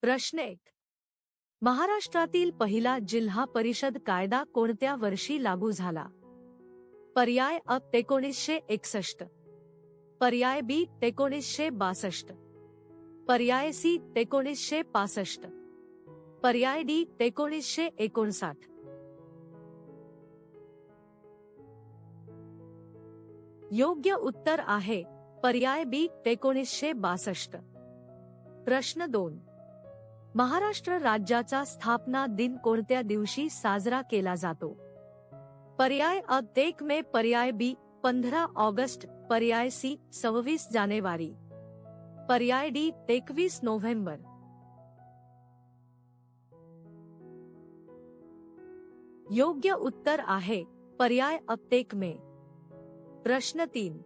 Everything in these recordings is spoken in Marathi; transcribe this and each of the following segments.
प्रश्न 1. महाराष्ट्रातील पहिला जिल्हा परिषद कायदा कोणत्या वर्षी लागू झाला? पर्याय अ 1961, पर्याय बी 1962, पर्याय सी 1965, पर्याय डी 1959. योग्य उत्तर आहे पर्याय बी 1962. प्रश्न 2. महाराष्ट्र राज्याचा स्थापना दिन कोणत्या दिवशी साजरा केला जातो? पर्याय अ 1 मे, पर्याय बी 15 ऑगस्ट, पर्याय सी 26 जानेवारी, पर्याय डी 21 नोव्हेंबर. योग्य उत्तर आहे पर्याय अ 1 मे. प्रश्न 3.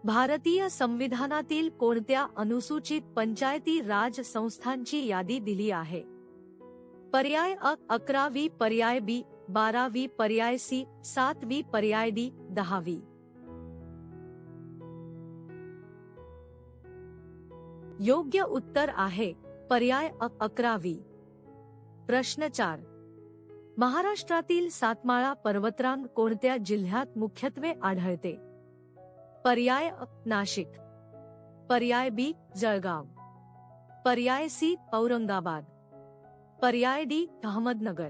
भारतीय संविधानातील कोणत्या अनुसूचित पंचायती राज संस्थांची यादी दिली आहे? पर्याय अ 11वी, पर्याय बी 12वी, पर्याय सी 7वी, पर्याय डी 10वी. योग्य उत्तर आहे पर्याय अ 11वी. प्रश्न 4. महाराष्ट्रातील सातमाळा पर्वतरांग कोणत्या जिल्ह्यात मुख्यत्वे आढळते? पर्याय अ नाशिक, पर्याय बी जळगाव, पर्याय सी औरंगाबाद, पर्याय डी अहमदनगर.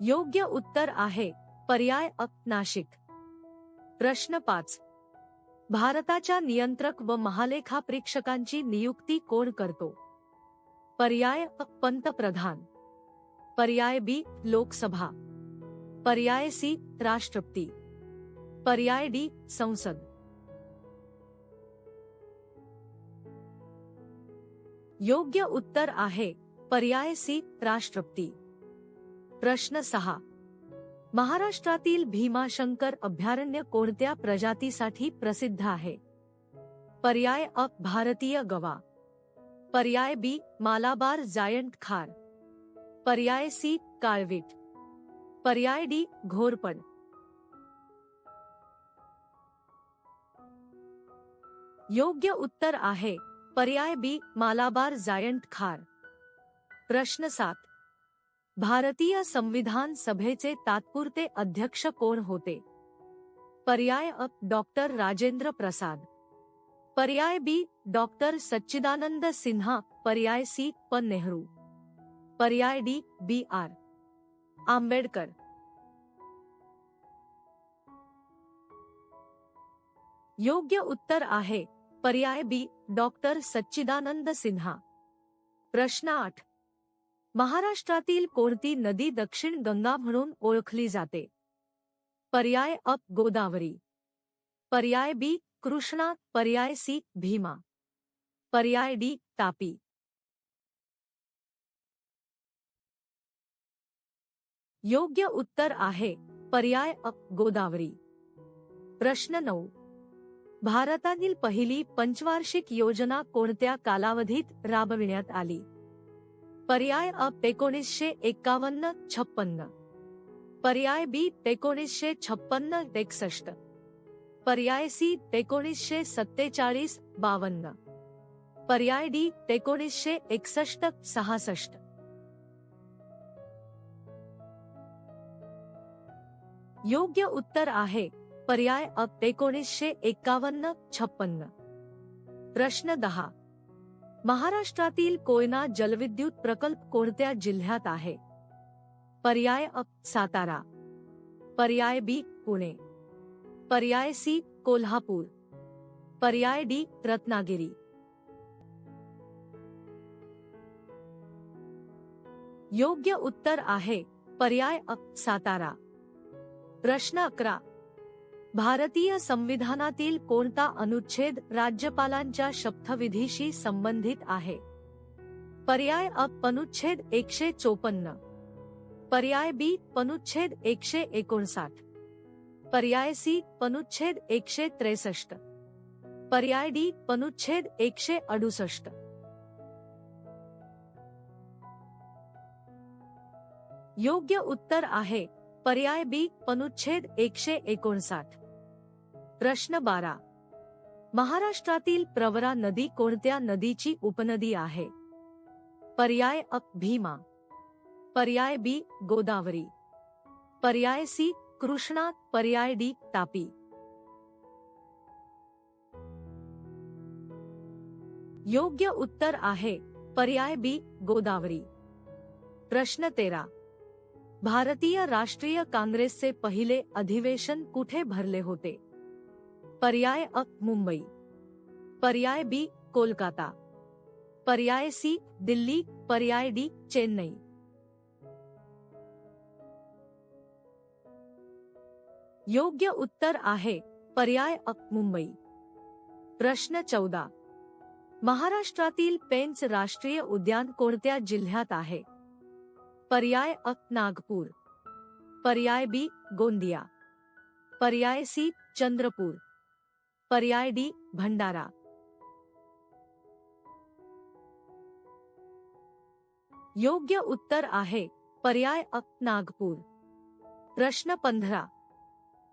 योग्य उत्तर आहे पर्याय अ नाशिक. प्रश्न 5. भारताच्या नियंत्रक व महालेखापरीक्षकांची नियुक्ती कोण करतो? पर्याय अ पंतप्रधान, पर्याय बी लोकसभा, पर्याय सी राष्ट्रपती, पर्याय डी संसद. योग्य उत्तर आहे पर्याय सी राष्ट्रपती. प्रश्न 6. महाराष्ट्रातील भीमाशंकर अभयारण्य कोणत्या प्रजातीसाठी प्रसिद्ध आहे? पर्याय अ भारतीय गवा, पर्याय बी मालाबार जायंट खार, पर्याय सी काळवीट, पर्याय डी घोरपड. योग्य उत्तर आहे पर्याय बी मालाबार जायंट खार. प्रश्न 7. भारतीय संविधान सभेचे तात्पुरते अध्यक्ष कोण होते? पर्याय अ डॉक्टर राजेंद्र प्रसाद, पर्याय बी डॉक्टर सच्चिदानंद सिन्हा, पर्याय सी प नेहरू, पर्याय डी बी आर आंबेडकर. योग्य उत्तर आहे पर्याय बी डॉक्टर सच्चिदानंद सिन्हा. प्रश्न 8. महाराष्ट्रातील कोणती नदी दक्षिण गंगा म्हणून ओळखली जाते? पर्याय अ गोदावरी, पर्याय बी कृष्णा, पर्याय सी भीमा, पर्याय डी तापी. योग्य उत्तर आहे पर्याय अ गोदावरी. प्रश्न 9. भारतातील पहिली पंचवार्षिक योजना कोणत्या कालावधीत राबविण्यात आली? पर्याय अ 1951-56, पर्याय बी 1956-61, पर्याय सी 1947-52, पर्याय डी 1961-66. योग्य उत्तर आहे पर्याय अ 1951-56. प्रश्न 10. महाराष्ट्रातील कोयना जलविद्युत प्रकल्प कोणत्या जिल्ह्यात आहे? पर्याय अ सातारा, पर्याय बी पुणे, पर्याय सी कोल्हापूर, पर्याय डी रत्नागिरी. योग्य उत्तर आहे पर्याय अ सातारा. प्रश्न 11. भारतीय संविधानातील कोणता अनुच्छेद राज्यपालांच्या शपथविधीशी संबंधित आहे? पर्याय अ अनुच्छेद 154, पर्याय बी अनुच्छेद 159, पर्याय सी अनुच्छेद 163, पर्याय डी अनुच्छेद 168. योग्य उत्तर आहे पर्याय बी अनुच्छेद 159. प्रश्न 12. महाराष्ट्रातील प्रवरा नदी कोणत्या नदीची उपनदी आहे? पर्याय अ भीमा, पर्याय बी गोदावरी, पर्याय सी कृष्णा, पर्याय डी तापी. योग्य उत्तर आहे पर्याय बी गोदावरी. प्रश्न 13. भारतीय राष्ट्रीय काँग्रेसचे पहिले अधिवेशन कुठे भरले होते? पर्याय अ मुंबई, पर्याय बी कोलकाता, पर्याय सी दिल्ली, पर्याय डी चेन्नई. योग्य उत्तर आहे पर्याय अ मुंबई. प्रश्न 14. महाराष्ट्रातील पेंच राष्ट्रीय उद्यान कोणत्या जिल्ह्यात आहे? पर्याय अ नागपूर, पर्याय बी गोंदिया, पर्याय सी चंद्रपूर, पर्याय डी भंडारा. योग्य उत्तर आहे पर्याय अ नागपूर. प्रश्न 15.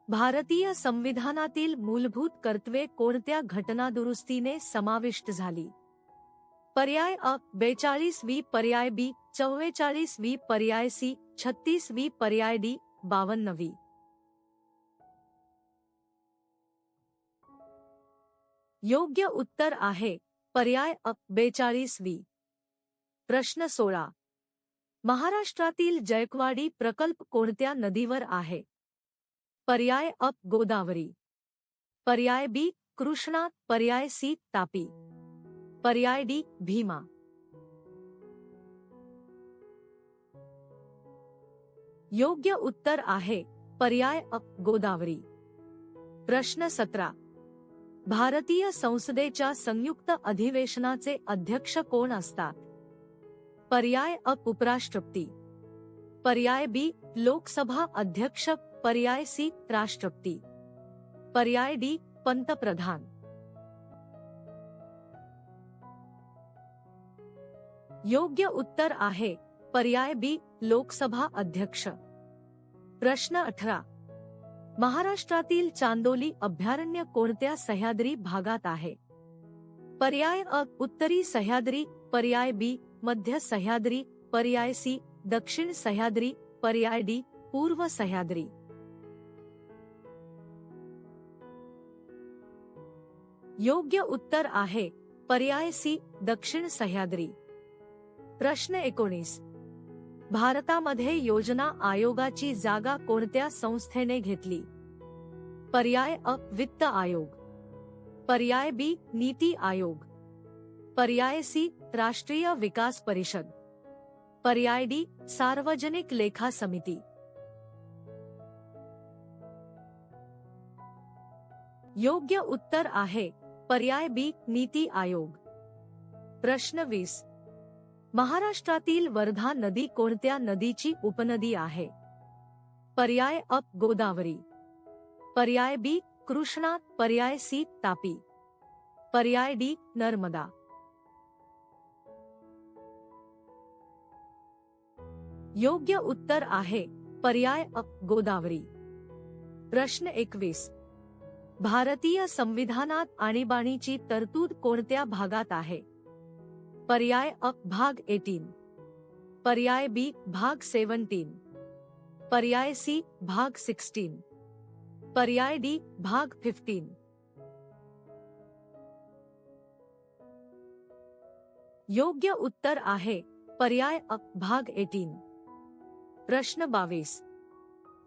भारतीय संविधानातील मूलभूत कर्तव्ये कोणत्या घटनादुरुस्तीने समाविष्ट झाली? पर्याय अ 42वी, पर्याय बी 44वी, पर्याय सी 36वी, पर्याय डी 52वी. योग्य उत्तर आहे पर्याय अ 42वी. प्रश्न 16. महाराष्ट्रातील जायकवाडी प्रकल्प कोणत्या नदीवर आहे? पर्याय अ गोदावरी, पर्याय बी कृष्णा, पर्याय सी तापी, पर्याय डी भीमा. योग्य उत्तर आहे पर्याय अ गोदावरी. प्रश्न 17. भारतीय संसदेच्या संयुक्त अधिवेशनाचे अध्यक्ष कोण असतात? पर्याय अ उपराष्ट्रपती, पर्याय बी लोकसभा अध्यक्ष, पर्याय सी राष्ट्रपती, पर्याय डी पंतप्रधान. योग्य उत्तर आहे पर्याय बी लोकसभा अध्यक्ष. प्रश्न 18. महाराष्ट्रातील चांदोली अभयारण्य कोणत्या सह्याद्री भागात आहे? पर्याय अ उत्तरी सह्याद्री, पर्याय बी मध्य सह्याद्री, पर्याय सी दक्षिण सह्याद्री, पर्याय डी पूर्व सह्याद्री. योग्य उत्तर आहे पर्याय सी दक्षिण सह्याद्री. प्रश्न 19. भारतामध्ये योजना आयोगाची जागा कोणत्या संस्थेने घेतली? पर्याय अ वित्त आयोग, पर्याय बी नीती आयोग, पर्याय सी राष्ट्रीय विकास परिषद, पर्याय डी सार्वजनिक लेखा समिती. योग्य उत्तर आहे पर्याय बी नीती आयोग. प्रश्न 20. महाराष्ट्रातील वर्धा नदी कोणत्या नदीची उपनदी आहे? पर्याय अ गोदावरी, पर्याय बी कृष्णा, पर्याय सी तापी, पर्याय डी नर्मदा. योग्य उत्तर आहे पर्याय अ गोदावरी. प्रश्न 21. भारतीय संविधानात आणीबाणीची तरतूद कोणत्या भागात आहे? पर्याय अ भाग 18, पर्याय बी भाग 17, पर्याय सी भाग 16, पर्याय डी भाग 15. योग्य उत्तर आहे पर्याय अ भाग 18. प्रश्न 22.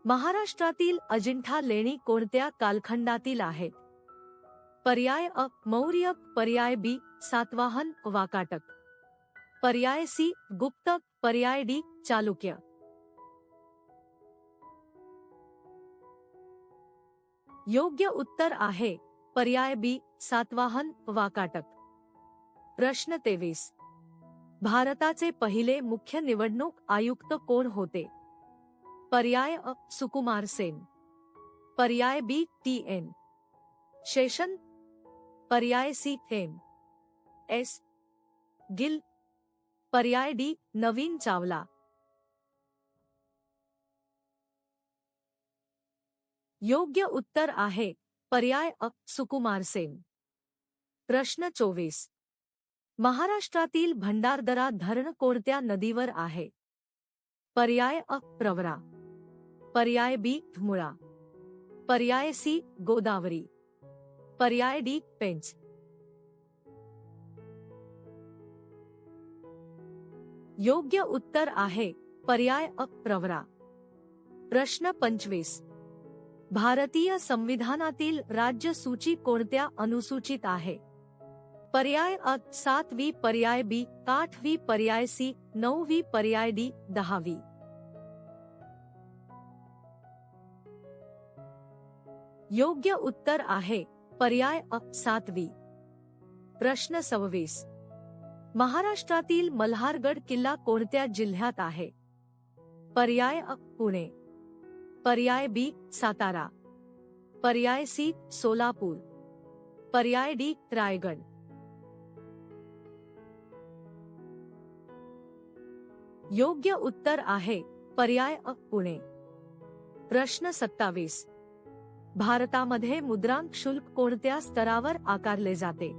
महाराष्ट्रातील अजिंठा लेणी कोणत्या कालखंडातील आहेत? पर्याय अ मौर्य, पर्याय बी सातवाहन वाकाटक, पर्याय सी गुप्त, पर्याय डी चालुक्य. योग्य उत्तर आहे पर्याय बी सातवाहन वाकाटक. प्रश्न 23. भारताचे पहिले मुख्य निवडणूक आयुक्त कोण होते? पर्याय अ सुकुमार सेन, पर्याय बी टी.एन. शेषन, पर्याय सी एम. एस. गिल, पर्याय डी नवीन चावला. योग्य उत्तर आहे पर्याय अ सुकुमार सेन. प्रश्न 24. महाराष्ट्रातील भंडारदरा धरण कोणत्या नदीवर आहे? पर्याय अ प्रवरा, पर्याय बी मुळा, पर्याय सी गोदावरी, पर्याय डी पेंच. योग्य उत्तर आहे पर्याय अ प्रवरा. प्रश्न 25. भारतीय संविधानातील राज्य सूची कोणत्या अनुसूचित आहे? पर्याय अ 7वी, पर्याय बी 8वी, पर्याय सी 9वी, पर्याय डी 10वी. योग्य उत्तर आहे पर्याय अ 7वी. प्रश्न 26. महाराष्ट्रातील मल्हारगड किल्ला कोणत्या जिल्ह्यात आहे? पर्याय अ पुणे, पर्याय बी सातारा, पर्याय सी सोलापूर, पर्याय डी रायगड. योग्य उत्तर आहे पर्याय अ पुणे. प्रश्न 27. भारतामध्ये मुद्रांक शुल्क कोणत्या स्तरावर आकारले जाते?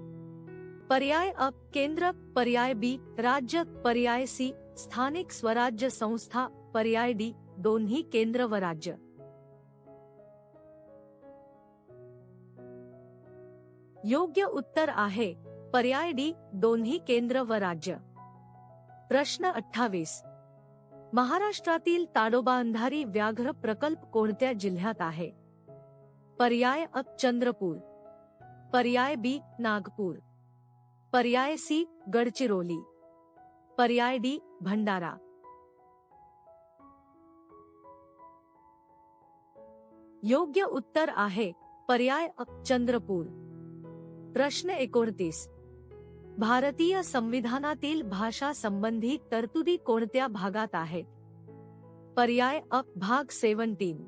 पर्याय अ केंद्र, पर्याय बी राज्य, पर्याय सी स्थानिक स्वराज्य संस्था, पर्याय डी दोन्ही केंद्र व राज्य. योग्य उत्तर आहे पर्याय डी दोन्ही केंद्र व राज्य. प्रश्न 28. महाराष्ट्रातील ताडोबा अंधारी व्याघ्र प्रकल्प कोणत्या जिल्ह्यात आहे? पर्याय अ चंद्रपूर, पर्याय बी नागपूर, पर्याय सी गडचिरोली, पर्याय डी भंडारा. योग्य उत्तर आहे पर्याय अ चंद्रपूर. प्रश्न 29. भारतीय संविधानातील भाषा संबंधी तरतुदी कोणत्या भागात आहेत? पर्याय अ भाग 17,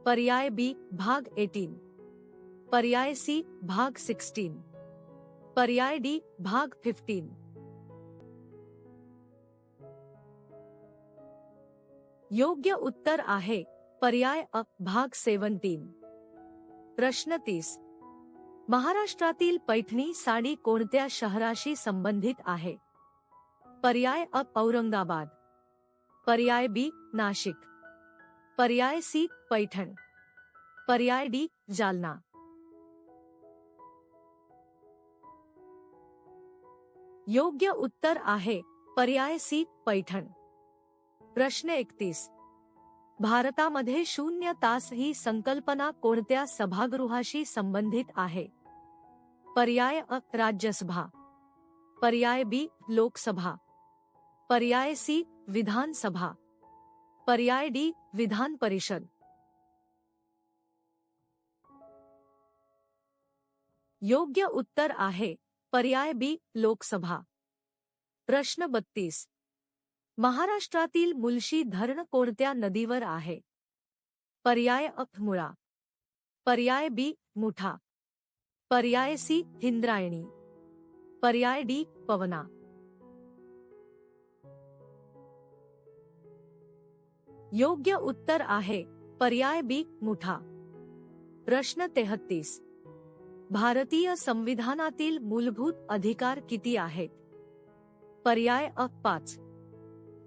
पर्याय बी भाग 18, पर्याय सी भाग 16, पर्याय डी भाग 15. योग्य उत्तर आहे पर्याय अ भाग 17. प्रश्न 30. महाराष्ट्रातील पैठणी साडी कोणत्या शहराशी संबंधित आहे? पर्याय अ औरंगाबाद, पर्याय बी नाशिक, पर्याय सी पैठण, पर्याय डी जालना. योग्य उत्तर आहे पर्याय सी पैठण. प्रश्न 31. भारतामध्ये 0 तास ही संकल्पना कोणत्या सभागृहाशी संबंधित आहे? पर्याय अ राज्यसभा, पर्याय बी लोकसभा, पर्याय सी विधानसभा, पर्याय डी विधान परिषद. योग्य उत्तर आहे पर्याय बी लोकसभा. प्रश्न 32. महाराष्ट्रातील मुलशी धरण कोणत्या नदीवर आहे? पर्याय अ मुळा, पर्याय बी मुठा, पर्याय सी इंद्रायणी, पर्याय डी पवना. योग्य उत्तर आहे पर्याय बी मुठा. प्रश्न 33. भारतीय संविधानातील मूलभूत अधिकार किती आहेत? पर्याय अ 5,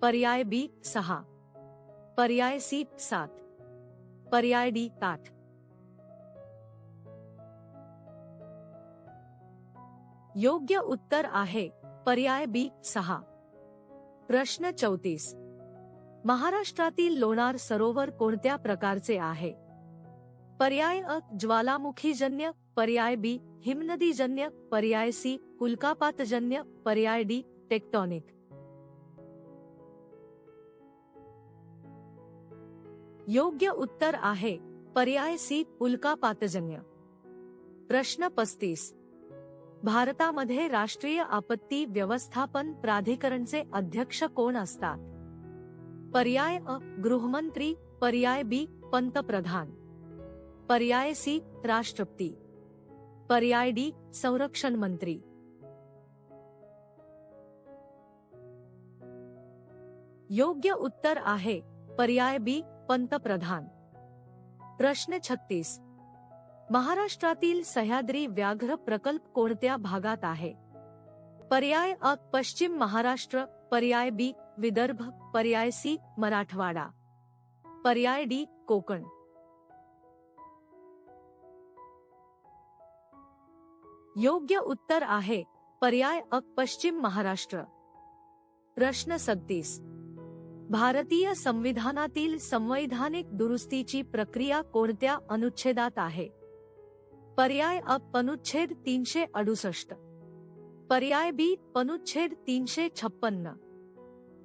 पर्याय बी 6, पर्याय सी 7, पर्याय डी 8. योग्य उत्तर आहे पर्याय बी 6. प्रश्न 34. महाराष्ट्रातील लोणार सरोवर कोणत्या प्रकारचे आहे? पर्याय अ ज्वालामुखीजन्य, पर्याय बी हिमनदीजन्य, पर्याय सी उल्कापातजन्य, पर्याय डी टेक्टोनिक. योग्य उत्तर आहे पर्याय सी उल्कापातजन्य. प्रश्न 35. भारतामध्ये राष्ट्रीय आपत्ती व्यवस्थापन प्राधिकरणचे अध्यक्ष कोण असतात? पर्याय अ गृहमंत्री, पर्याय बी पंतप्रधान, पर्याय सी राष्ट्रपती, पर्याय डी संरक्षण मंत्री. योग्य उत्तर आहे पर्याय बी पंतप्रधान. प्रश्न 36. महाराष्ट्रातील सह्याद्री व्याघ्र प्रकल्प कोणत्या भागात आहे? पर्याय अ पश्चिम महाराष्ट्र, पर्याय बी विदर्भ, पर्याय सी मराठवाडा, पर्याय डी कोकण. योग्य उत्तर आहे पर्याय अ पश्चिम महाराष्ट्र. प्रश्न 37. भारतीय संविधानातील संवैधानिक दुरुस्तीची प्रक्रिया कोणत्या अनुच्छेदात आहे? पर्याय अ अनुच्छेद 368, पर्याय बी अनुच्छेद 356,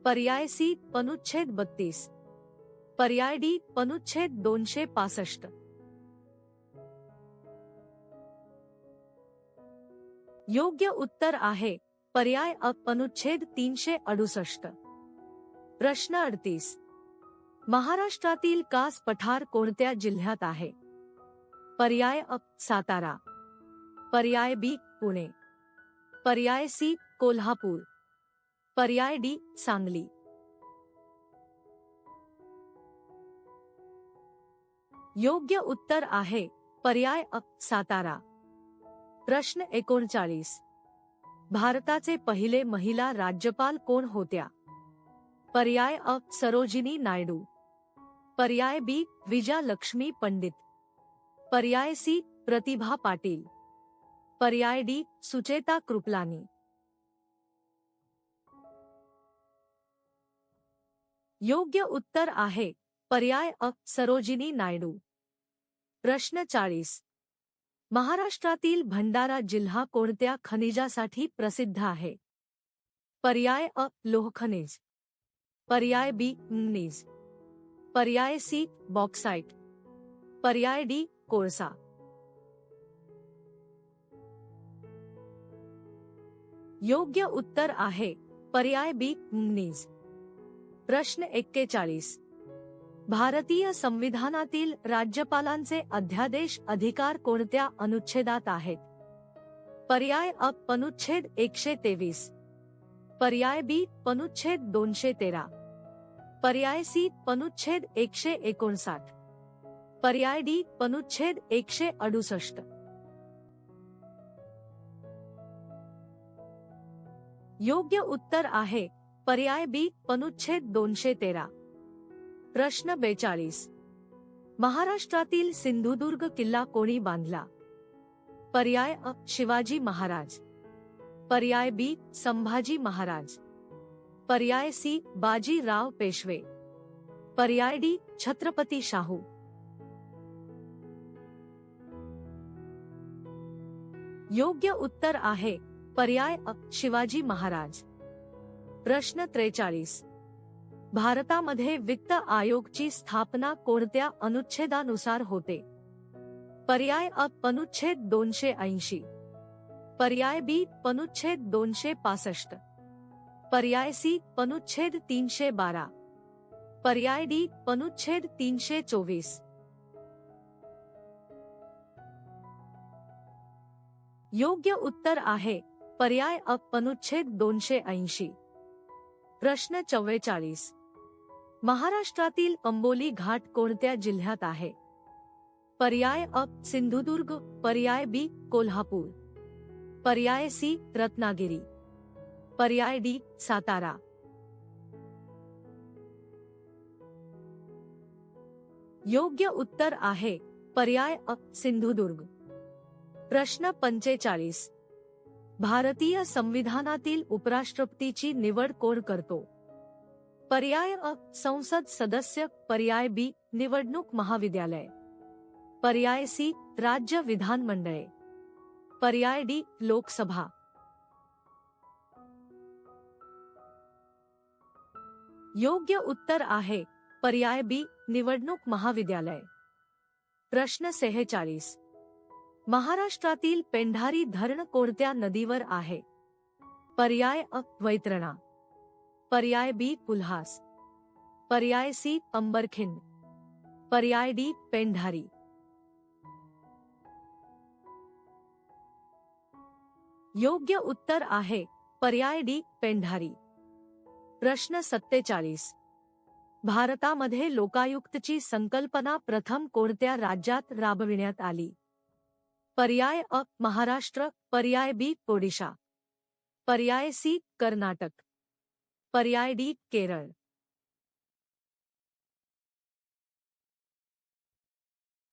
पर्याय सी अनुच्छेद 32, पर्याय डी अनुच्छेद 265. योग्य उत्तर आहे पर्याय अ अनुच्छेद 368. प्रश्न 38. महाराष्ट्रातील कास पठार कोणत्या जिल्ह्यात आहे? पर्याय अ सातारा, पर्याय बी पुणे, पर्याय सी कोल्हापूर, पर्याय डी सांगली. योग्य उत्तर आहे पर्याय अ सातारा. प्रश्न 39. भारताचे पहिले महिला राज्यपाल कोण होत्या? पर्याय अ सरोजिनी नायडू, पर्याय बी विजया लक्ष्मी पंडित, पर्याय सी प्रतिभा पाटील, पर्याय डी सुचेता कृपलानी. योग्य उत्तर आहे पर्याय अ सरोजिनी नायडू. प्रश्न 40. महाराष्ट्रातील भंडारा जिल्हा कोणत्या खनिजासाठी प्रसिद्ध आहे? पर्याय अ लोहखनिज, पर्याय बी मॅंगनीज, पर्याय सी बॉक्साइट, पर्याय डी कोळसा. योग्य उत्तर आहे पर्याय बी मॅंगनीज. प्रश्न 41. भारतीय संविधानातील राज्यपालांचे अध्यादेश अधिकार कोणत्या अनुच्छेदात आहेत? पर्याय अ अनुच्छेद 123, पर्याय बी अनुच्छेद 213, पर्याय सी अनुच्छेद 159, पर्याय डी अनुच्छेद 168. योग्य उत्तर आहे पर्याय बी अनुच्छेद 213. प्रश्न 42. महाराष्ट्रातील सिंधुदुर्ग किल्ला कोणी बांधला? पर्याय अ शिवाजी महाराज, पर्याय बी संभाजी महाराज, पर्याय सी बाजीराव पेशवे, पर्याय डी छत्रपती शाहू. योग्य उत्तर आहे पर्याय अ शिवाजी महाराज. प्रश्न 43. भारतामध्ये वित्त आयोगची स्थापना कोणत्या अनुच्छेदानुसार होते? पर्याय अ अनुच्छेद 280, पर्याय बी अनुच्छेद 265, पर्याय सी अनुच्छेद 312, पर्याय डी अनुच्छेद 324. योग्य उत्तर आहे पर्याय अ अनुच्छेद 280. प्रश्न 44. महाराष्ट्रातील अंबोली घाट कोणत्या जिल्ह्यात आहे? पर्याय अ सिंधुदुर्ग, पर्याय बी कोल्हापूर, पर्याय सी रत्नागिरी, पर्याय डी सातारा. योग्य उत्तर आहे पर्याय अ सिंधुदुर्ग. प्रश्न 45. भारतीय संविधानातील उपराष्ट्रपतीची निवड कोण करतो? पर्याय अ संसद सदस्य, पर्याय बी निवडणूक महाविद्यालय, पर्याय सी राज्य विधानमंडळे, पर्याय डी लोकसभा. योग्य उत्तर आहे पर्याय बी निवडणूक महाविद्यालय. प्रश्न 46. महाराष्ट्रातील पेंढारी धरण कोणत्या नदीवर आहे? पर्याय अ वैतरणा, पर्याय बी कुल्हास, पर्याय सी अंबरखिंड, पर्याय डी पेंढारी. योग्य उत्तर आहे पर्याय डी पेंढारी. प्रश्न 47. भारतामध्ये लोकायुक्तची संकल्पना प्रथम कोणत्या राज्यात राबविण्यात आली? पर्याय अ महाराष्ट्र, पर्याय बी ओडिशा, पर्याय सी कर्नाटक, पर्याय डी केरळ।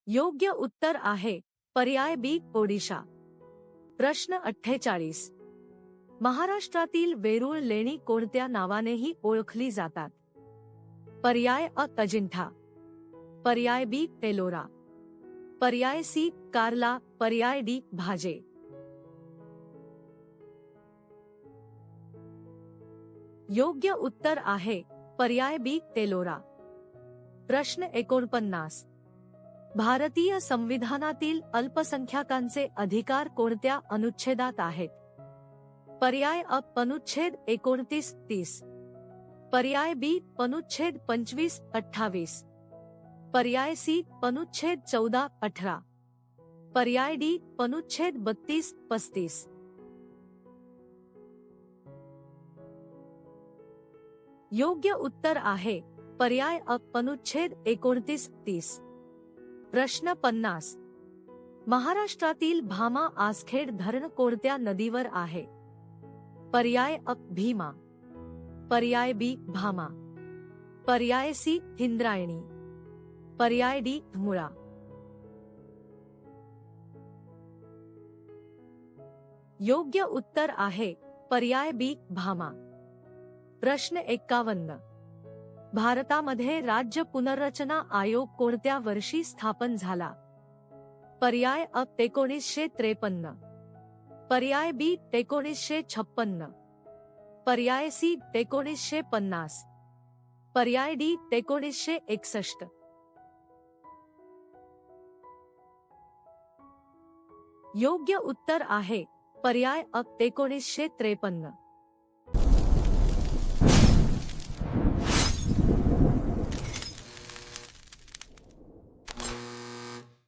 योग्य उत्तर आहे पर्याय बी ओडिशा। प्रश्न 48, महाराष्ट्रातील वेरूळ लेणी कोणत्या नावानेही ओळखली जातात? पर्याय अ अजिंठा, पर्याय बी एलोरा, पर्याय सी कार्ला, पर्याय डी भाजे। योग्य उत्तर आहे पर्याय बी एलोरा। प्रश्न 49, भारतीय संविधानातील अल्पसंख्याकांचे अधिकार कोणत्या अनुच्छेदात आहेत? पर्याय अ अनुच्छेद 29-30, पर्याय बी अनुच्छेद 25-28, पर्याय सी अनुच्छेद 14-18, पर्याय डी अनुच्छेद 32-35। योग्य उत्तर आहे पर्याय अ अनुच्छेद 29-30। प्रश्न 50, महाराष्ट्रातील भामा आसखेड धरण कोणत्या नदीवर आहे? पर्याय अ भीमा, पर्याय बी भामा, पर्याय सी इंद्रायणी, पर्याय डी मुळा। योग्य उत्तर आहे पर्याय बी भामा। प्रश्न 51, भारतामध्ये राज्य पुनर्रचना आयोग कोणत्या वर्षी स्थापन झाला? पर्याय अ 1953, पर्याय बी 1956, पर्याय सी 1950, पर्याय डी 1961। योग्य उत्तर आहे पर्याय अ 1953।